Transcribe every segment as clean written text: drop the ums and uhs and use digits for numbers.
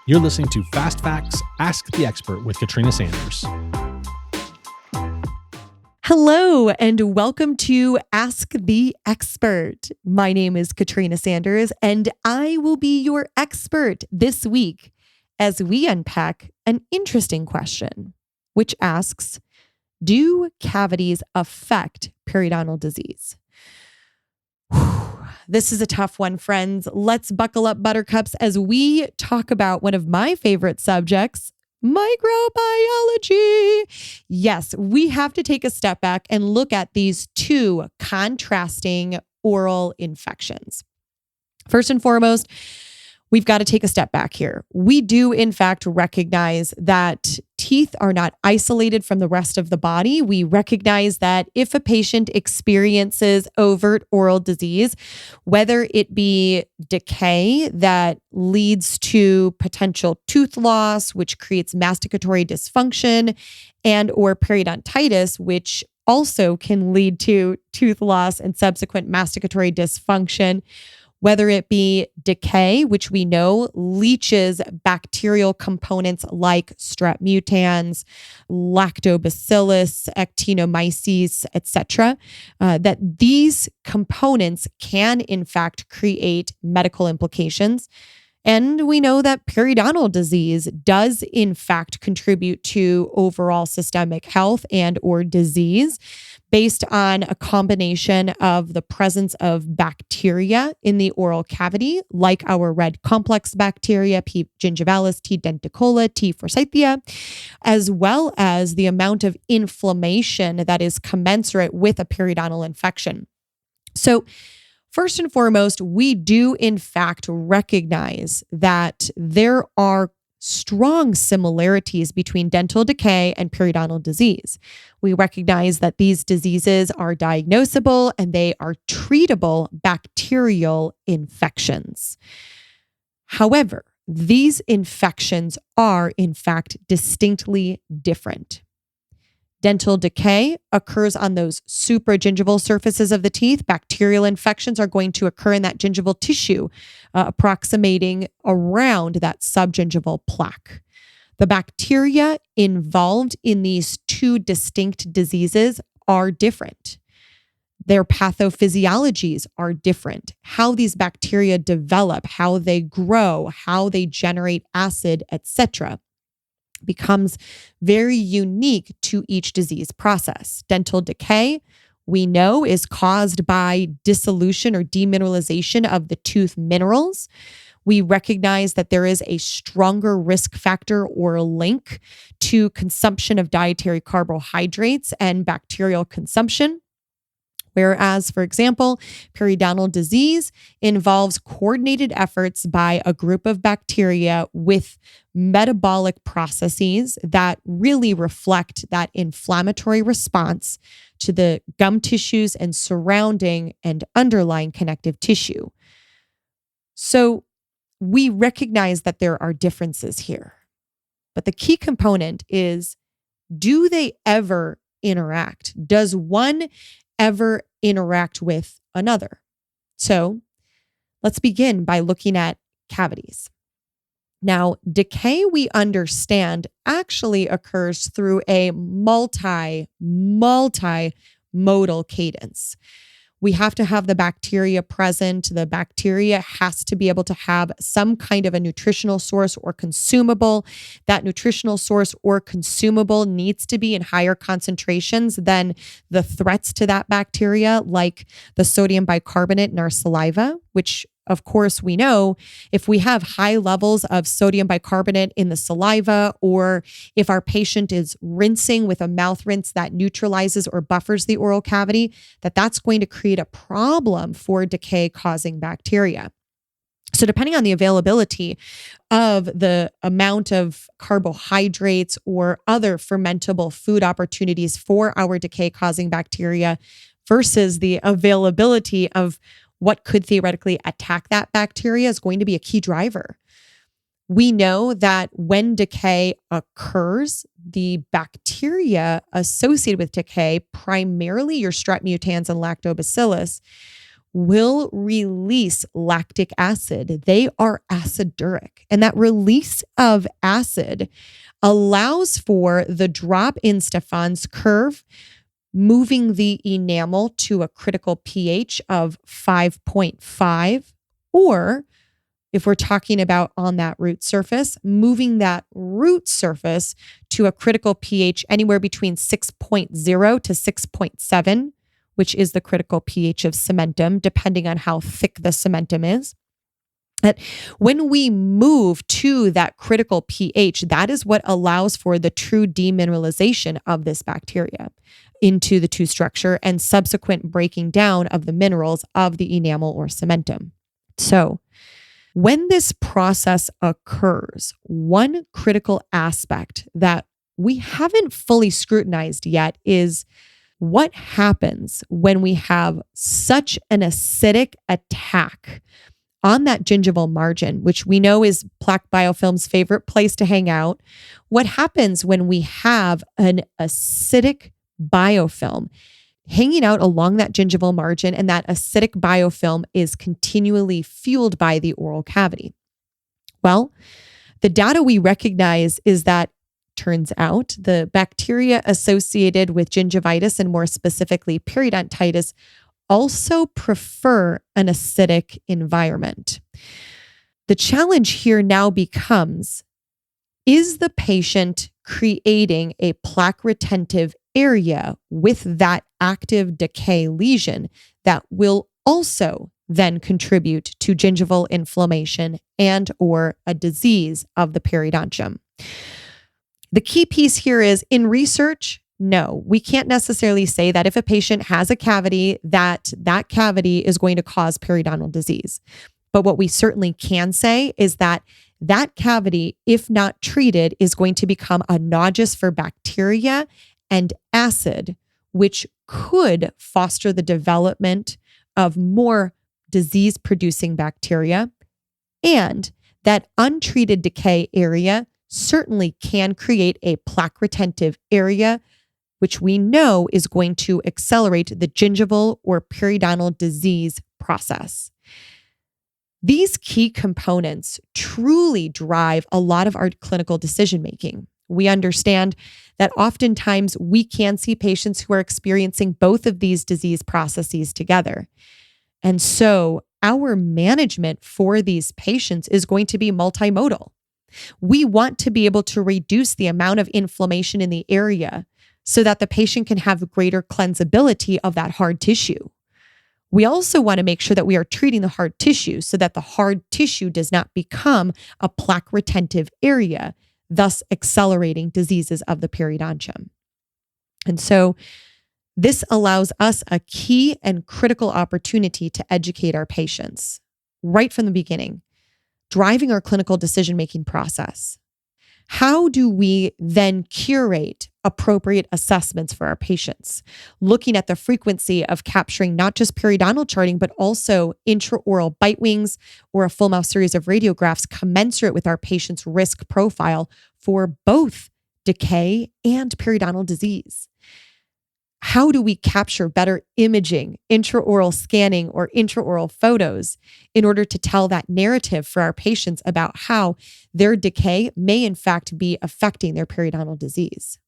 You're listening to Fast Facts, Ask the Expert with Katrina Sanders. Hello, and welcome to Ask the Expert. My name is Katrina Sanders, and I will be your expert this week as we unpack an interesting question, which asks, do cavities affect periodontal disease? This is a tough one, friends. Let's buckle up, buttercups, as we talk about one of my favorite subjects, microbiology. Yes, we have to take a step back and look at these two contrasting oral infections. First and foremost, we've got to take a step back here. We do, in fact, recognize that teeth are not isolated from the rest of the body. We recognize that if a patient experiences overt oral disease, whether it be decay that leads to potential tooth loss, which creates masticatory dysfunction, and or periodontitis, which also can lead to tooth loss and subsequent masticatory dysfunction, whether it be decay, which we know leaches bacterial components like strep mutans, lactobacillus, actinomyces, etc., that these components can in fact create medical implications. And we know that periodontal disease does in fact contribute to overall systemic health and or disease based on a combination of the presence of bacteria in the oral cavity, like our red complex bacteria, P. gingivalis, T. denticola, T. forsythia, as well as the amount of inflammation that is commensurate with a periodontal infection. So, first and foremost, we do in fact recognize that there are strong similarities between dental decay and periodontal disease. We recognize that these diseases are diagnosable and they are treatable bacterial infections. However, these infections are in fact distinctly different. Dental decay occurs on those supragingival surfaces of the teeth. Bacterial infections are going to occur in that gingival tissue, approximating around that subgingival plaque. The bacteria involved in these two distinct diseases are different. Their pathophysiologies are different. How these bacteria develop, how they grow, how they generate acid, etc., becomes very unique to each disease process. Dental decay, we know, is caused by dissolution or demineralization of the tooth minerals. We recognize that there is a stronger risk factor or link to consumption of dietary carbohydrates and bacterial consumption. Whereas, for example, periodontal disease involves coordinated efforts by a group of bacteria with metabolic processes that really reflect that inflammatory response to the gum tissues and surrounding and underlying connective tissue. So we recognize that there are differences here. But the key component is, do they ever interact? Does one ever interact with another? So let's begin by looking at cavities. Now, decay, we understand, actually occurs through a multimodal cadence. We have to have the bacteria present. The bacteria has to be able to have some kind of a nutritional source or consumable. That nutritional source or consumable needs to be in higher concentrations than the threats to that bacteria, like the sodium bicarbonate in our saliva, which of course, we know if we have high levels of sodium bicarbonate in the saliva, or if our patient is rinsing with a mouth rinse that neutralizes or buffers the oral cavity, that's going to create a problem for decay causing bacteria. So depending on the availability of the amount of carbohydrates or other fermentable food opportunities for our decay causing bacteria versus the availability of what could theoretically attack that bacteria is going to be a key driver. We know that when decay occurs, the bacteria associated with decay, primarily your strep mutans and lactobacillus, will release lactic acid. They are aciduria. And that release of acid allows for the drop in Stefan's curve, moving the enamel to a critical pH of 5.5, or if we're talking about on that root surface, moving that root surface to a critical pH anywhere between 6.0 to 6.7, which is the critical pH of cementum, depending on how thick the cementum is. That when we move to that critical pH, that is what allows for the true demineralization of this bacteria into the tooth structure and subsequent breaking down of the minerals of the enamel or cementum. So, when this process occurs, one critical aspect that we haven't fully scrutinized yet is what happens when we have such an acidic attack on that gingival margin, which we know is plaque biofilm's favorite place to hang out. What happens when we have an acidic biofilm hanging out along that gingival margin, and that acidic biofilm is continually fueled by the oral cavity? Well, the data we recognize is that turns out the bacteria associated with gingivitis, and more specifically periodontitis, also prefer an acidic environment. The challenge here now becomes, is the patient creating a plaque retentive area with that active decay lesion that will also then contribute to gingival inflammation and or a disease of the periodontium? The key piece here is, in research, no, we can't necessarily say that if a patient has a cavity, that cavity is going to cause periodontal disease. But what we certainly can say is that that cavity, if not treated, is going to become a nodus for bacteria and acid, which could foster the development of more disease-producing bacteria. And that untreated decay area certainly can create a plaque retentive area, which we know is going to accelerate the gingival or periodontal disease process. These key components truly drive a lot of our clinical decision-making. We understand that oftentimes we can see patients who are experiencing both of these disease processes together. And so our management for these patients is going to be multimodal. We want to be able to reduce the amount of inflammation in the area so that the patient can have greater cleansability of that hard tissue. We also want to make sure that we are treating the hard tissue so that the hard tissue does not become a plaque retentive area, thus accelerating diseases of the periodontium. And so this allows us a key and critical opportunity to educate our patients right from the beginning, driving our clinical decision-making process. How do we then curate appropriate assessments for our patients? Looking at the frequency of capturing not just periodontal charting, but also intraoral bite wings or a full mouth series of radiographs commensurate with our patient's risk profile for both decay and periodontal disease. How do we capture better imaging, intraoral scanning, or intraoral photos in order to tell that narrative for our patients about how their decay may in fact be affecting their periodontal disease?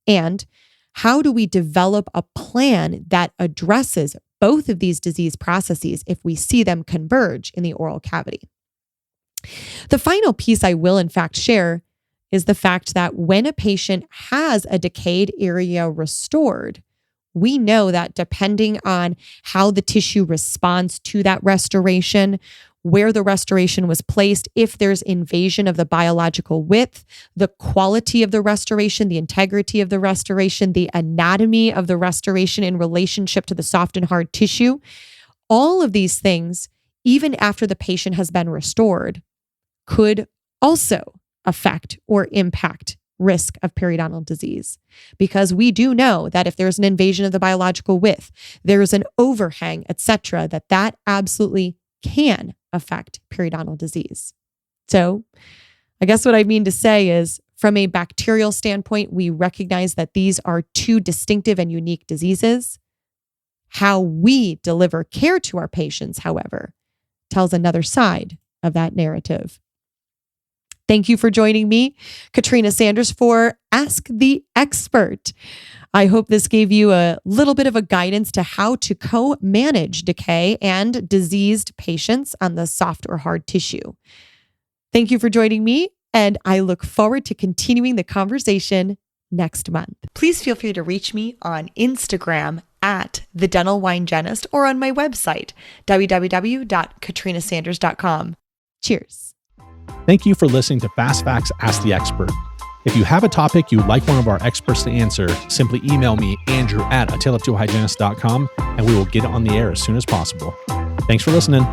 And how do we develop a plan that addresses both of these disease processes if we see them converge in the oral cavity? The final piece I will in fact share is the fact that when a patient has a decayed area restored, we know that depending on how the tissue responds to that restoration, where the restoration was placed, if there's invasion of the biological width, the quality of the restoration, the integrity of the restoration, the anatomy of the restoration in relationship to the soft and hard tissue, all of these things, even after the patient has been restored, could also affect or impact risk of periodontal disease. Because we do know that if there's an invasion of the biological width, there's an overhang, etc., that absolutely can affect periodontal disease. So I guess what I mean to say is, from a bacterial standpoint, we recognize that these are two distinctive and unique diseases. How we deliver care to our patients, however, tells another side of that narrative. Thank you for joining me, Katrina Sanders, for Ask the Expert. I hope this gave you a little bit of a guidance to how to co-manage decay and diseased patients on the soft or hard tissue. Thank you for joining me, and I look forward to continuing the conversation next month. Please feel free to reach me on Instagram at The Dental Wine Hygienist or on my website, www.katrinasanders.com. Cheers. Thank you for listening to Fast Facts Ask the Expert. If you have a topic you'd like one of our experts to answer, simply email me, Andrew at ataleoftoahygienist.com, and we will get it on the air as soon as possible. Thanks for listening.